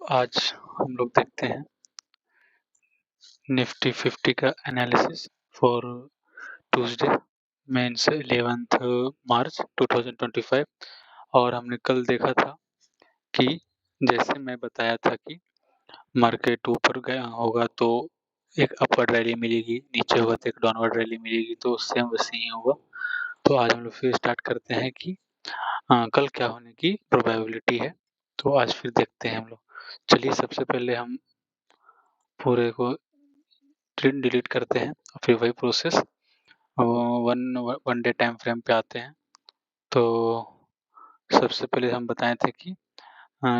आज हम लोग देखते हैं निफ्टी 50 का analysis for Tuesday means 11th मार्च 2025। और हमने कल देखा था कि जैसे मैं बताया था कि मार्केट ऊपर गया होगा तो एक अपवर्ड रैली मिलेगी, नीचे होगा तो एक डाउनवर्ड रैली मिलेगी, तो सेम वैसे ही होगा। तो आज हम लोग फिर स्टार्ट करते हैं कि कल क्या होने की प्रोबेबिलिटी है। तो आज फिर देखते हैं हम लोग। चलिए सबसे पहले हम पूरे को डिलीट करते हैं और फिर वही process one day time frame पे आते हैं। तो सबसे पहले हम बताए थे कि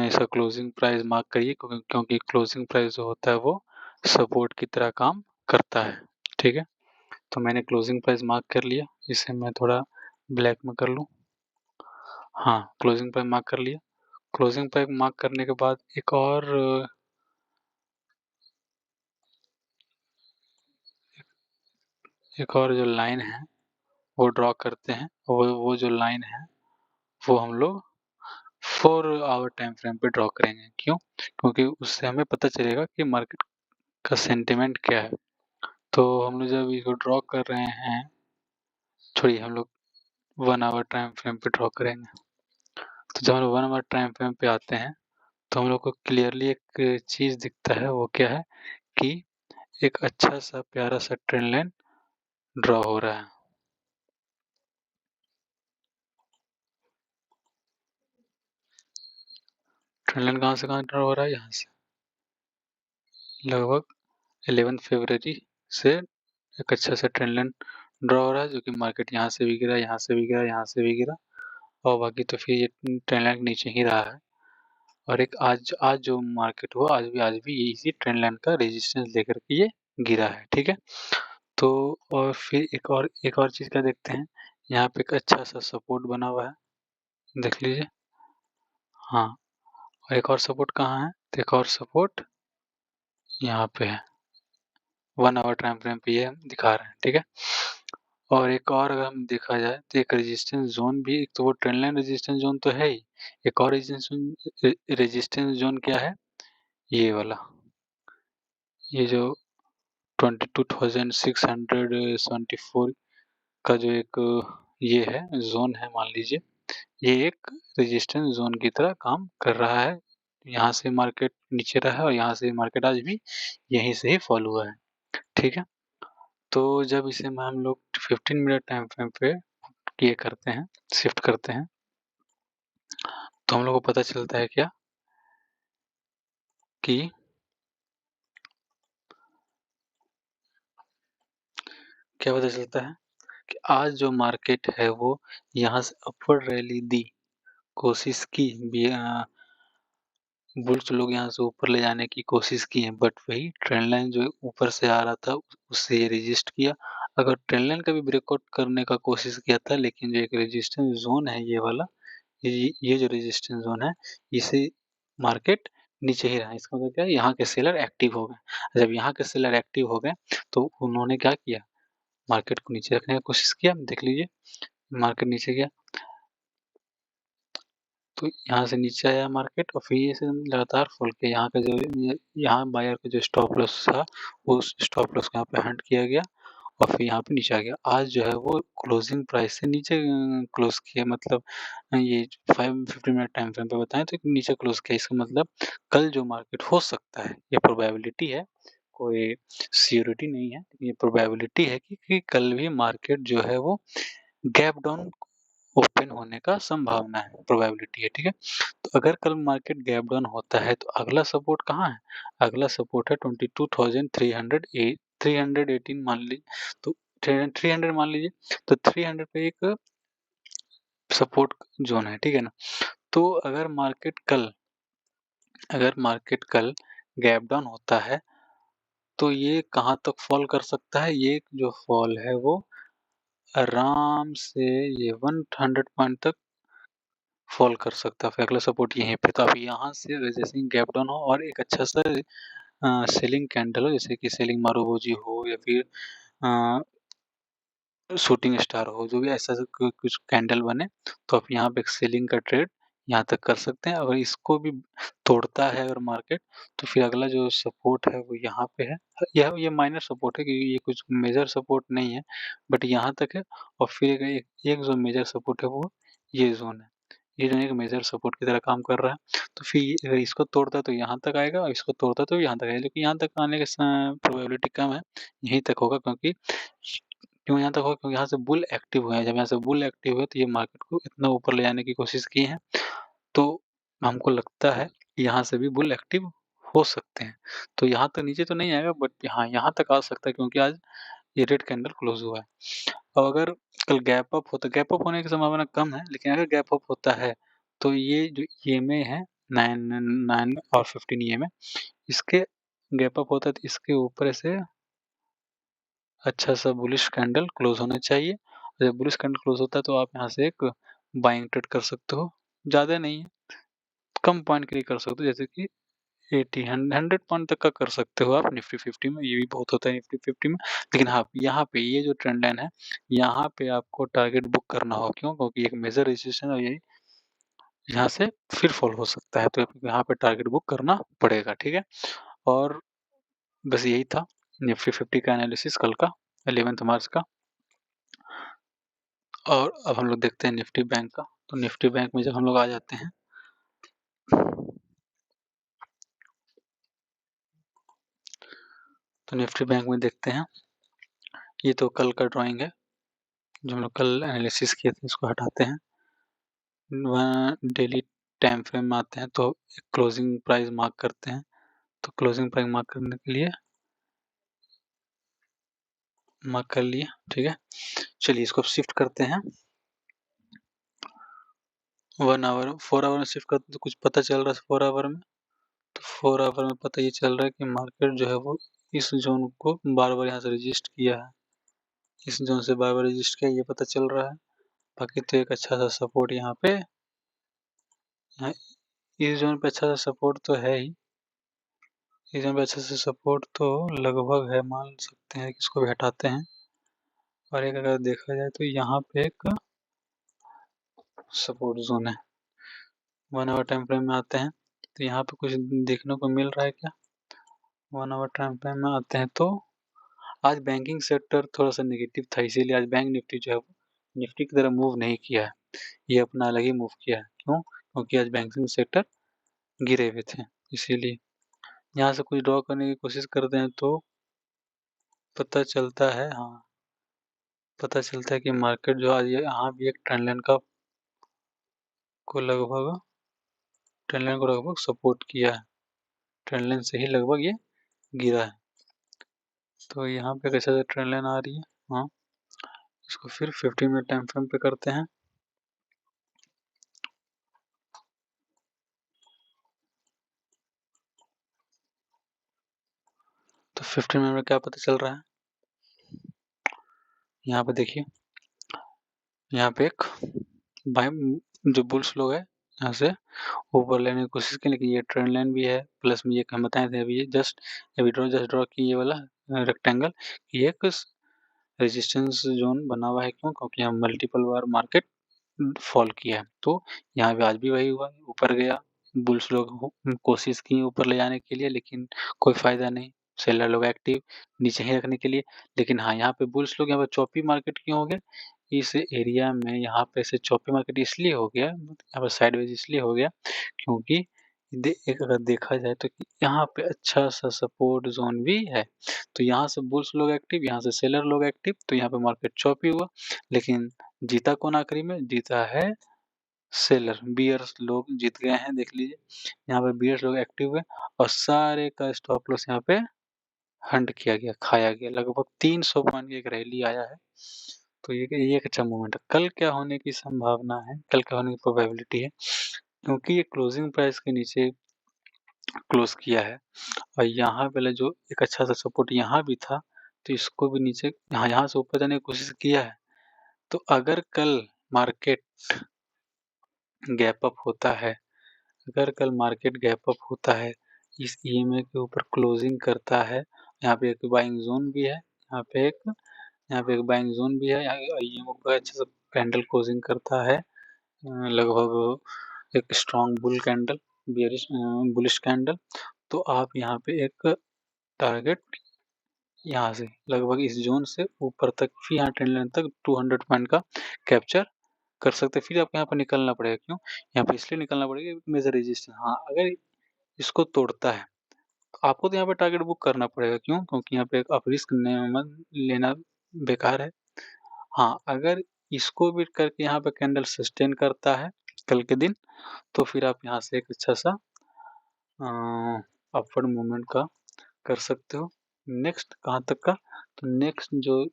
इसका क्लोजिंग प्राइस मार्क करिए, क्योंकि क्लोजिंग प्राइस जो होता है वो सपोर्ट की तरह काम करता है। ठीक है, तो मैंने क्लोजिंग प्राइस मार्क कर लिया। इसे मैं थोड़ा ब्लैक में कर लूँ। हाँ, क्लोजिंग प्राइस मार्क कर लिया। क्लोजिंग प्राइस मार्क करने के बाद एक और जो लाइन है वो ड्रॉ करते हैं। वो जो लाइन है वो हम लोग 4 आवर टाइम फ्रेम पे ड्रॉ करेंगे। क्यों? क्योंकि उससे हमें पता चलेगा कि मार्केट का सेंटिमेंट क्या है। तो हम लोग जब इसको ड्रॉ कर रहे हैं, छोड़िए, हम लोग 1 आवर टाइम फ्रेम पे ड्रॉ करेंगे। तो जब हम लोग 1 आवर टाइम फ्रेम पे आते हैं तो हम लोग को क्लियरली एक चीज दिखता है। वो क्या है कि एक अच्छा सा प्यारा सा ट्रेंड लाइन ड्रॉ हो रहा है। ट्रेंड लाइन कहाँ से कहाँ ड्रॉ हो रहा है? यहाँ से लगभग 11 फरवरी से एक अच्छा सा ट्रेंड लाइन ड्रॉ हो रहा है, जो कि मार्केट यहाँ से भी गिरा, यहाँ से भी गिरा, यहाँ से भी गिरा, और बाकी तो फिर ये ट्रेंड लाइन नीचे ही रहा है। और एक आज आज जो मार्केट हुआ, आज भी इसी ट्रेंड लाइन का रेजिस्टेंस लेकर के ये गिरा है। ठीक है, तो और फिर एक और चीज़ क्या देखते हैं, यहाँ पे एक अच्छा सा सपोर्ट बना हुआ है, देख लीजिए। हाँ, और एक और सपोर्ट कहाँ है? तो एक और सपोर्ट यहाँ पे है, 1 आवर टाइम फ्रेम पे ये दिखा रहे हैं। ठीक है, और एक और अगर हम देखा जाए तो एक रेजिस्टेंस जोन भी, एक तो वो ट्रेंड लाइन रेजिस्टेंस जोन तो है ही, एक और रेजिस्टेंस जोन क्या है? ये वाला, ये जो 22,674 का जो एक ये है जोन है, मान लीजिए ये एक रेजिस्टेंस जोन की तरह काम कर रहा है। यहाँ से मार्केट नीचे रहा है और यहाँ से मार्केट आज भी यहीं से ही फॉल हुआ है। ठीक है, तो जब इसे हम लोग 15 मिनट टाइम फ्रेम पे ये करते हैं, शिफ्ट करते हैं, तो हम लोग को पता चलता है क्या कि क्या पता चलता है कि आज जो मार्केट है वो यहाँ से अपवर्ड रैली दी, कोशिश की, बुल्स लोग यहाँ से ऊपर ले जाने की कोशिश की है, बट वही ट्रेंड लाइन जो ऊपर से आ रहा था उससे ये रेजिस्ट किया। अगर ट्रेंड लाइन का भी ब्रेकआउट करने का कोशिश किया था, लेकिन जो एक रेजिस्टेंस जोन है ये वाला, ये जो रेजिस्टेंस जोन है, इसे मार्केट नीचे ही रहा। इसका मतलब क्या है? यहाँ के सेलर एक्टिव हो गए। जब यहाँ के सेलर एक्टिव हो गए तो उन्होंने क्या किया? मार्केट को नीचे रखने की कोशिश किया। देख लीजिए, मार्केट नीचे गया तो यहाँ से नीचे आया मार्केट, और फिर ये से लगातार फॉल किया। यहाँ का जो यहाँ बायर का जो स्टॉप लॉस था, उस स्टॉप लॉस को यहाँ पे हंट किया गया और फिर यहाँ पे नीचे आ गया। आज जो है वो क्लोजिंग प्राइस से नीचे क्लोज किया, मतलब ये 5-15 मिनट टाइम फ्रेम पे बताएं तो नीचे क्लोज किया। इसका मतलब कल जो मार्केट हो सकता है, ये प्रोबेबिलिटी है, कोई सियोरिटी नहीं है, ये प्रोबेबिलिटी है कि कल भी मार्केट जो है वो गैप डाउन ओपन होने का संभावना है, प्रोबेबिलिटी है। ठीक है, तो अगर कल मार्केट गैप डाउन होता है तो अगला सपोर्ट कहाँ है? अगला सपोर्ट है 22,318 मान लीजिए, तो 300 मान लीजिए, तो 300 पे एक सपोर्ट जोन है। ठीक है ना, तो अगर मार्केट कल गैप डाउन होता है तो ये कहाँ तक फॉल कर सकता है? ये जो फॉल है वो आराम से ये 100 पॉइंट तक फॉल कर सकता है। फिर अगला सपोर्ट यहीं पे, तो आप यहाँ से जैसे ही गैप डाउन हो और एक अच्छा सा सेलिंग कैंडल हो, जैसे कि सेलिंग मारुबोजी हो या फिर शूटिंग स्टार हो, जो भी ऐसा कुछ कैंडल बने, तो आप यहाँ पे एक सेलिंग का ट्रेड यहाँ तक कर सकते हैं। अगर इसको भी तोड़ता है अगर मार्केट, तो फिर अगला जो सपोर्ट है वो यहाँ पे है। ये माइनर सपोर्ट है क्योंकि ये कुछ मेजर सपोर्ट नहीं है, बट यहाँ तक है। और फिर एक जो मेजर सपोर्ट है वो ये ज़ोन है। ये जो एक मेजर सपोर्ट की तरह काम कर रहा है। तो फिर अगर इसको तोड़ता है तो यहाँ तक आएगा और इसको तोड़ता है तो यहाँ तक आएगा। लेकिन यहाँ तक आने की प्रोबेबिलिटी कम है, यहीं तक होगा क्योंकि क्यों यहाँ तक होगा? क्योंकि यहाँ से बुल एक्टिव हुए हैं। जब यहाँ से बुल एक्टिव हुए तो ये मार्केट को इतना ऊपर ले जाने की कोशिश की है। तो हमको लगता है यहाँ से भी बुल एक्टिव हो सकते हैं। तो यहाँ तक नीचे तो नहीं आएगा, बट हाँ, यहाँ तक आ सकता है क्योंकि आज ये रेड कैंडल क्लोज हुआ है। और अगर कल गैप अप होता, गैप अप होने की संभावना कम है, लेकिन अगर गैप अप होता है तो ये जो ईएमए है 9 और 15 ईएमए, इसके गैप अप होता है तो इसके ऊपर से अच्छा सा बुलिश कैंडल क्लोज होना चाहिए। जब बुलिश कैंडल क्लोज होता है तो आप यहाँ से एक बाइंग ट्रेड कर सकते हो। ज़्यादा नहीं है, कम पॉइंट के लिए कर सकते हो, जैसे कि 80 100 पॉइंट तक का कर सकते हो आप निफ्टी 50 में। ये भी बहुत होता है निफ्टी 50 में। लेकिन हाँ, यहाँ पे ये जो ट्रेंड लाइन है, यहाँ पे आपको टारगेट बुक करना हो। क्यों? क्योंकि एक मेजर रेजिस्टेंस और ये यहाँ से फिर फॉल हो सकता है, तो यहाँ पे टारगेट बुक करना पड़ेगा। ठीक है, और बस यही था निफ्टी 50 का एनालिसिस कल का 11 मार्च का। और अब हम लोग देखते हैं निफ्टी बैंक का। तो निफ्टी बैंक में जब हम लोग आ जाते हैं, तो निफ्टी बैंक में देखते हैं, ये तो कल का ड्राइंग है जो हम लोग कल एनालिसिस किए थे। इसको हटाते हैं, वहाँ डेली टाइम फ्रेम में आते हैं तो क्लोजिंग प्राइस मार्क करते हैं। तो क्लोजिंग प्राइस मार्क करने के लिए मार्क कर लिए। ठीक है, चलिए इसको शिफ्ट करते हैं 1 आवर 4 आवर में शिफ्ट करते तो कुछ पता चल रहा है 4 आवर में। तो 4 आवर में पता ये चल रहा है कि मार्केट जो है वो इस जोन को बार-बार यहाँ से रजिस्ट किया है। इस जोन से बार-बार रजिस्ट किया, ये पता चल रहा है। बाकी तो एक अच्छा सा सपोर्ट यहाँ पे, यहाँ इस जोन पे अच्छा सा सपोर्ट तो है ही। इस जोन पे अच्छा सा सपोर्ट तो लगभग है, मान सकते हैं कि इसको भी हटाते हैं। और एक अगर देखा जाए तो यहाँ पे एक सपोर्ट जोन है। 1 आवर टाइम फ्रेम में आते हैं तो यहाँ पे कुछ देखने को मिल रहा है क्या? 1 आवर टाइम फ्रेम में आते हैं तो आज बैंकिंग सेक्टर थोड़ा सा नेगेटिव था, इसीलिए आज बैंक निफ्टी जो है वो निफ्टी की तरह मूव नहीं किया है। ये अपना अलग ही मूव किया है। क्यों? क्योंकि आज बैंकिंग सेक्टर गिरे हुए थे, इसीलिए। यहाँ से कुछ ड्रॉ करने की कोशिश करते हैं तो पता चलता है, हाँ, पता चलता है कि मार्केट जो आज यहाँ भी एक ट्रेंड लाइन को लगभग सपोर्ट किया है। ट्रेंड लाइन से ही लगभग ये गिरा है। तो यहाँ पे कैसे अच्छा ट्रेंड लाइन आ रही है। हाँ, इसको फिर 15 मिनट टाइम फ्रेम पे करते हैं। तो 15 मिनट में क्या पता चल रहा है, यहाँ पे देखिए, यहाँ पे एक जो बुल्स लोग है यहाँ से ऊपर लेने की कोशिश की, लेकिन ये ट्रेंड लाइन भी है, प्लस में ये हम बताए थे अभी, ये अभी जस्ट ड्रॉ की ये वाला रेक्टेंगल, ये एक रेजिस्टेंस जोन बना हुआ है। क्यों? क्योंकि यहाँ मल्टीपल बार मार्केट फॉल किया है। तो यहाँ पे आज भी वही हुआ, ऊपर गया, बुल्स लोग कोशिश की ऊपर ले जाने के लिए, लेकिन कोई फायदा नहीं। सेलर लोग एक्टिव नीचे ही रखने के लिए। लेकिन हाँ, यहाँ पे बुल्स लोग यहाँ पे चॉपी मार्केट क्यों हो गया? इस एरिया में यहाँ पे से चॉपी मार्केट इसलिए हो गया, यहाँ पर साइडवेज इसलिए हो गया क्योंकि एक अगर देखा जाए तो यहाँ पे अच्छा सा सपोर्ट जोन भी है। तो यहाँ से बुल्स लोग एक्टिव, यहाँ से सेलर लोग एक्टिव, तो यहाँ पे मार्केट चॉपी हुआ। लेकिन जीता कौन आखिरी में? जीता है सेलर, बियर्स लोग जीत गए हैं। देख लीजिए, यहाँ पे बियर्स लोग एक्टिव है और सारे का स्टॉप लॉस यहाँ पे हंट किया गया, खाया गया। लगभग 300 पॉइंट की एक रैली आया है। तो ये एक अच्छा मूवमेंट है। कल क्या होने की संभावना है, कल क्या होने की प्रोबेबिलिटी है, क्योंकि ये क्लोजिंग प्राइस के नीचे क्लोज किया है और यहाँ पहले जो एक अच्छा सा सपोर्ट यहाँ भी था, तो इसको भी नीचे यहाँ से ऊपर जाने की कोशिश किया है। तो अगर कल मार्केट गैप अप होता है, अगर कल मार्केट गैप अप होता है, इस ईएमए के ऊपर क्लोजिंग करता है, यहाँ पे एक बाइंग जोन भी है, यहाँ पे एक बाइंग जोन भी है, ईएमए पर अच्छा सा कैंडल क्लोजिंग करता है लगभग एक strong bull candle, bearish bullish candle, तो आप यहाँ पे एक टारगेट यहाँ से लगभग इस जोन से ऊपर तक फिर यहाँ ट्रेंड लाइन तक 200 पॉइंट का कैप्चर कर सकते हैं। फिर आपको यहाँ पर निकलना पड़ेगा, क्यों यहाँ पे इसलिए निकलना पड़ेगा, मेजर रेजिस्टेंस, हाँ अगर इसको तोड़ता है तो आपको तो यहाँ पे टारगेट बुक करना पड़ेगा, क्यों क्योंकि यहाँ पे आप रिस्क लेना बेकार है। हाँ अगर इसको भी करके यहाँ पे कैंडल सस्टेन करता है कल के दिन, तो फिर आप यहाँ से एक अच्छा सा अपवर्ड मूवमेंट का कर सकते हो। नेक्स्ट कहाँ तक का, तो नेक्स्ट जो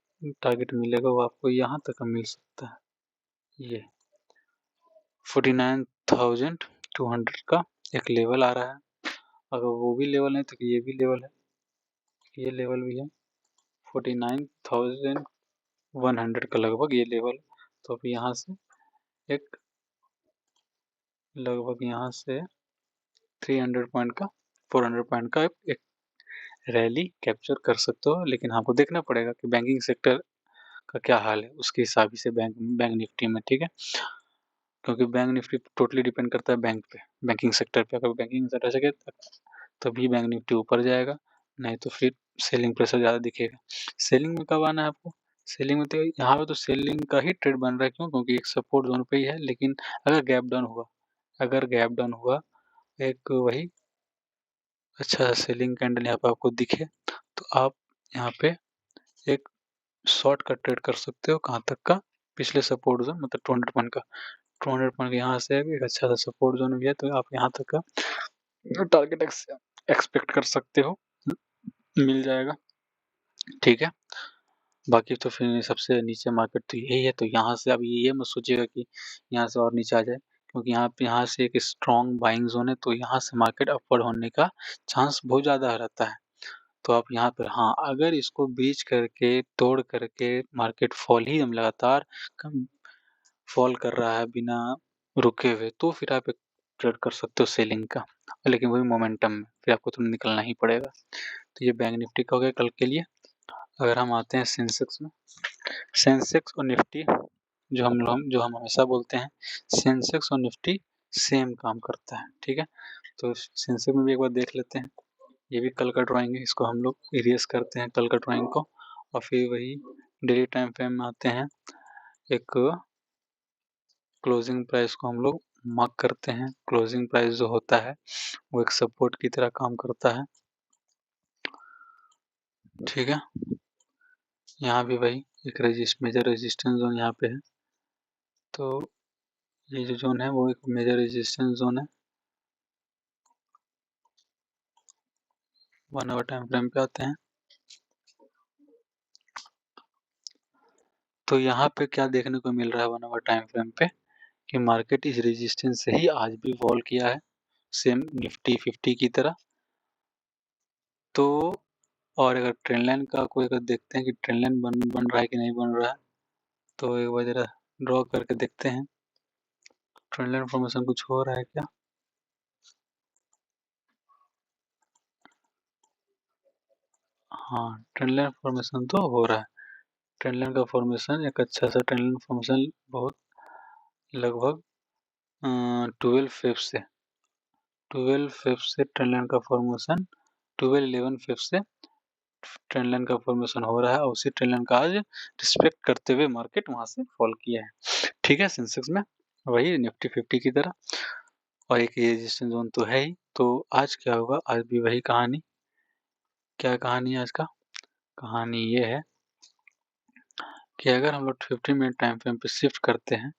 टारगेट मिलेगा वो आपको यहाँ तक का मिल सकता है, ये 49,200 का एक लेवल आ रहा है। अगर वो भी लेवल है तो ये भी लेवल है, ये लेवल भी है 49,100 का लगभग ये लेवल। तो अब यहाँ से एक लगभग यहाँ से 300 पॉइंट का 400 पॉइंट का एक रैली कैप्चर कर सकते हो। लेकिन आपको देखना पड़ेगा कि बैंकिंग सेक्टर का क्या हाल है, उसके हिसाब से बैंक निफ्टी में, ठीक है, क्योंकि बैंक निफ्टी टोटली डिपेंड करता है बैंक पे, बैंकिंग सेक्टर पे। अगर बैंकिंग सेक्टर से तभी बैंक निफ्टी ऊपर जाएगा, नहीं तो फिर सेलिंग प्रेशर ज़्यादा दिखेगा। सेलिंग में कब आना है आपको, सेलिंग में तो यहाँ पे तो सेलिंग का ही ट्रेड बन रहा है, क्यों क्योंकि एक सपोर्ट जोन पे ही है। लेकिन अगर गैप डाउन हुआ, अगर गैप डाउन हुआ एक वही अच्छा सेलिंग कैंडल यहाँ पे आपको दिखे, तो आप यहाँ पे एक शॉर्ट का ट्रेड कर सकते हो। कहाँ तक का, पिछले सपोर्ट जोन मतलब 200 पॉइंट का, 200 पॉइंट यहाँ से एक अच्छा सा सपोर्ट जोन भी है, तो आप यहाँ तक का टारगेट एक्सपेक्ट कर सकते हो, मिल जाएगा, ठीक है। बाकी तो फिर सबसे नीचे मार्केट तो यही है, तो यहाँ से अब ये मत सोचिएगा कि यहाँ से और नीचे आ जाए, क्योंकि यहाँ से एक स्ट्रॉन्ग बाइंग जोन है, तो यहाँ से मार्केट अपवर्ड होने का चांस बहुत ज़्यादा रहता है। तो आप यहाँ पर हाँ अगर इसको ब्रीच करके तोड़ करके मार्केट फॉल ही लगातार फॉल कर रहा है बिना रुके हुए, तो फिर आप एक ट्रेड कर सकते हो सेलिंग का, लेकिन वही मोमेंटम में फिर आपको तो निकलना ही पड़ेगा। तो ये बैंक निफ्टी का हो गया कल के लिए। अगर हम आते हैं सेंसेक्स में, सेंसेक्स और निफ्टी जो हम हमेशा बोलते हैं, सेंसेक्स और निफ्टी सेम काम करता है, ठीक है। तो सेंसेक्स में भी एक बार देख लेते हैं, ये भी कल का ड्राइंग है, इसको हम लोग इरेज करते हैं कल का ड्राइंग को, और फिर वही डेली टाइम फ्रेम में आते हैं, एक क्लोजिंग प्राइस को हम लोग मार्क करते हैं। क्लोजिंग प्राइस जो होता है वो एक सपोर्ट की तरह काम करता है, ठीक है। यहाँ भी वही एक मेजर रेजिस्टेंस जोन यहाँ पे है, तो ये जो जोन है वो एक मेजर रेजिस्टेंस जोन है। 1 आवर टाइम फ्रेम पे आते हैं, तो यहाँ पे क्या देखने को मिल रहा है 1 आवर टाइम फ्रेम पे, कि मार्केट इस रेजिस्टेंस से ही आज भी फॉल किया है, सेम निफ्टी 50 की तरह। तो और अगर ट्रेंड लाइन का कोई अगर देखते हैं कि ट्रेंड लाइन बन रहा है कि नहीं बन रहा है, तो एक बार जरा ड्रॉ करके देखते हैं ट्रेंड लाइन फॉर्मेशन कुछ हो रहा है क्या। हाँ ट्रेंड लाइन फॉर्मेशन तो हो रहा है, ट्रेंड लाइन का फॉर्मेशन एक अच्छा सा ट्रेंड लाइन फॉर्मेशन बहुत लगभग 12 फेब से ट्रेंड लाइन का फॉर्मेशन 11 फेब से ट्रेंड लाइन का फॉर्मेशन हो रहा है, और उसी ट्रेंड लाइन का आज रिस्पेक्ट करते हुए मार्केट वहां से फॉल किया है, ठीक है। सेंसेक्स में वही निफ्टी 50 की तरह, और एक रेजिस्टेंस जोन तो है ही। तो आज क्या होगा, आज भी वही कहानी। क्या कहानी है आज का, कहानी ये है कि अगर हम लोग 50 मिनट टाइम फ्रेम पे शिफ्ट करते हैं,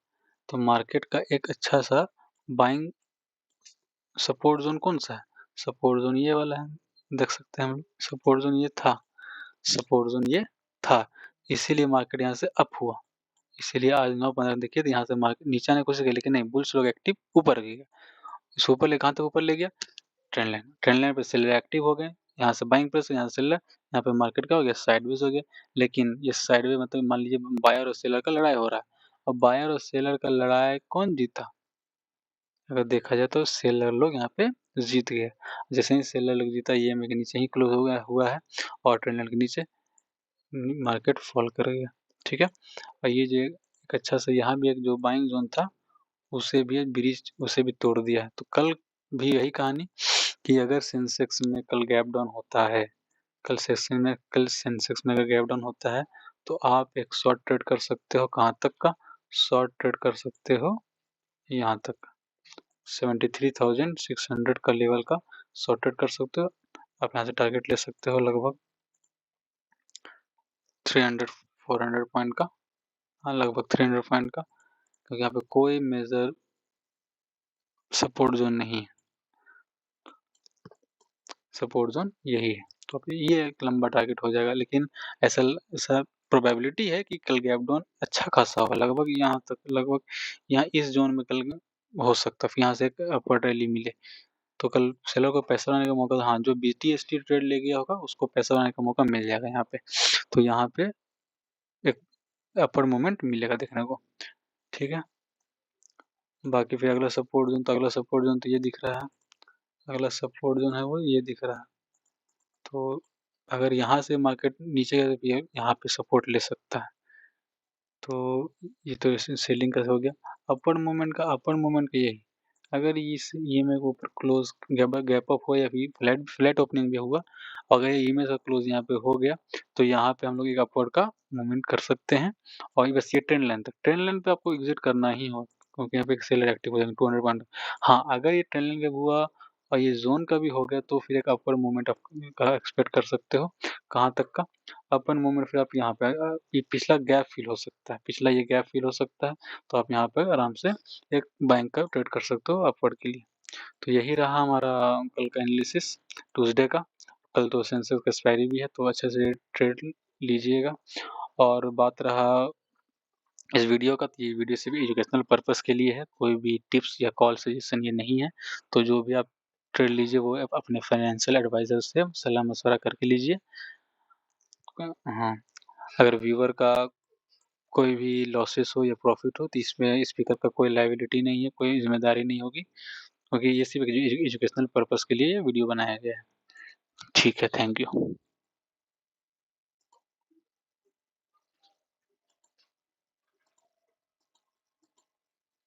तो मार्केट का एक अच्छा सा बाइंग सपोर्ट जोन कौन सा है, सपोर्ट जोन ये वाला है, देख सकते हैं हम सपोर्ट जोन ये था, सपोर्ट जोन ये था, इसीलिए मार्केट यहाँ से अप हुआ। इसीलिए आज 9:15 देखिए, तो यहाँ से मार्केट नीचे आने की कोशिश की, लेकिन नहीं, बुल्स लोग एक्टिव ऊपर गए, इस ऊपर ले कहाँ तक ऊपर ले गया, ट्रेंड लाइन पे सेलर एक्टिव हो गए, यहाँ से बाइंग प्रेस, यहाँ से सेलर, यहाँ पे मार्केट क्या हो गया, साइडवेज हो गया। लेकिन ये साइडवेज मतलब मान लीजिए बायर और सेलर का लड़ाई हो रहा है, और बायर और सेलर का लड़ाई कौन जीता, अगर देखा जाए तो सेलर लोग यहाँ पे जीत गए। जैसे ही सेलर लोग जीता, ये के नीचे ही क्लोज हो गया हुआ है, और ट्रेंड लाइन के नीचे मार्केट फॉल कर गया, ठीक है। और ये जो एक अच्छा सा यहाँ भी एक जो बाइंग जोन था उसे भी ब्रीच उसे भी तोड़ दिया है। तो कल भी यही कहानी कि अगर सेंसेक्स में कल गैप डाउन होता है, कल सेंसेक्स में अगर गैप डाउन होता है तो आप एक शॉर्ट ट्रेड कर सकते हो। कहाँ तक का शॉर्ट ट्रेड कर सकते हो? यहाँ तक 73,600 का लेवल का शॉर्ट ट्रेड कर सकते हो। आप यहाँ से टारगेट ले सकते हो लगभग 300-400 पॉइंट का। हाँ, लगभग 300 पॉइंट का, क्योंकि यहाँ पे कोई मेजर सपोर्ट जोन नहीं है। सपोर्ट जोन यही है, तो ये एक लंबा टारगेट हो जाएगा। लेकिन ऐसा प्रोबेबिलिटी है कि कल गैप डाउन अच्छा खासा होगा, लगभग यहाँ तक, लगभग यहाँ इस जोन में कल हो सकता है, फिर यहाँ से एक अपवर्ड रैली मिले तो कल सेलर को पैसा बनाने का मौका, हाँ, जो BTST ट्रेड ले गया होगा उसको पैसा बनाने का मौका मिल जाएगा यहाँ पे। तो यहाँ पे एक अपवर्ड मूवमेंट मिलेगा देखने को, ठीक है। बाकी फिर अगला सपोर्ट जोन तो ये दिख रहा है। अगला सपोर्ट जोन है वो ये दिख रहा है। तो अगर यहाँ से मार्केट नीचे भी है, यहाँ पे सपोर्ट ले सकता है। तो ये तो सेलिंग का हो गया। अपवर्ड मूवमेंट का यही, अगर इस EMA के ऊपर क्लोज गैप अप हो या फिर फ्लैट ओपनिंग भी हुआ, अगर ये EMA का क्लोज यहाँ पे हो गया तो यहाँ पे हम लोग एक अपवर्ड का मूवमेंट कर सकते हैं। और बस ये ट्रेंड लाइन पे आपको एग्जिट करना ही हो, क्योंकि यहाँ पे एक सेलर एक्टिव हो जाएंगे 200 पॉइंट। हाँ, अगर ये ट्रेंड लाइन का हुआ और ये जोन का भी हो गया तो फिर एक अपवर्ड मूवमेंट का एक्सपेक्ट कर सकते हो। कहाँ तक का अपन मूवमेंट? फिर आप यहाँ पे ये पिछला गैप फिल हो सकता है, पिछला ये गैप फिल हो सकता है, तो आप यहाँ पे आराम से एक बाइंग का ट्रेड कर सकते हो अपवर्ड के लिए। तो यही रहा हमारा कल का एनालिसिस ट्यूसडे का। कल तो सेंसेक्स का एक्सपायरी भी है, तो अच्छे से ट्रेड लीजिएगा। और बात रहा इस वीडियो का, तो ये वीडियो सिर्फ एजुकेशनल पर्पस के लिए है, कोई भी टिप्स या कॉल सजेशन ये नहीं है। तो जो भी आप ट्रेड लीजिए वो अपने फाइनेंशियल एडवाइजर से सलाह मशवरा करके लीजिए। हाँ, अगर व्यूअर का कोई भी लॉसेस हो या प्रॉफिट हो तो इसमें स्पीकर का कोई लायबिलिटी नहीं है, कोई जिम्मेदारी नहीं होगी, क्योंकि ये सिर्फ एजुकेशनल पर्पस के लिए वीडियो बनाया गया है। ठीक है, थैंक यू।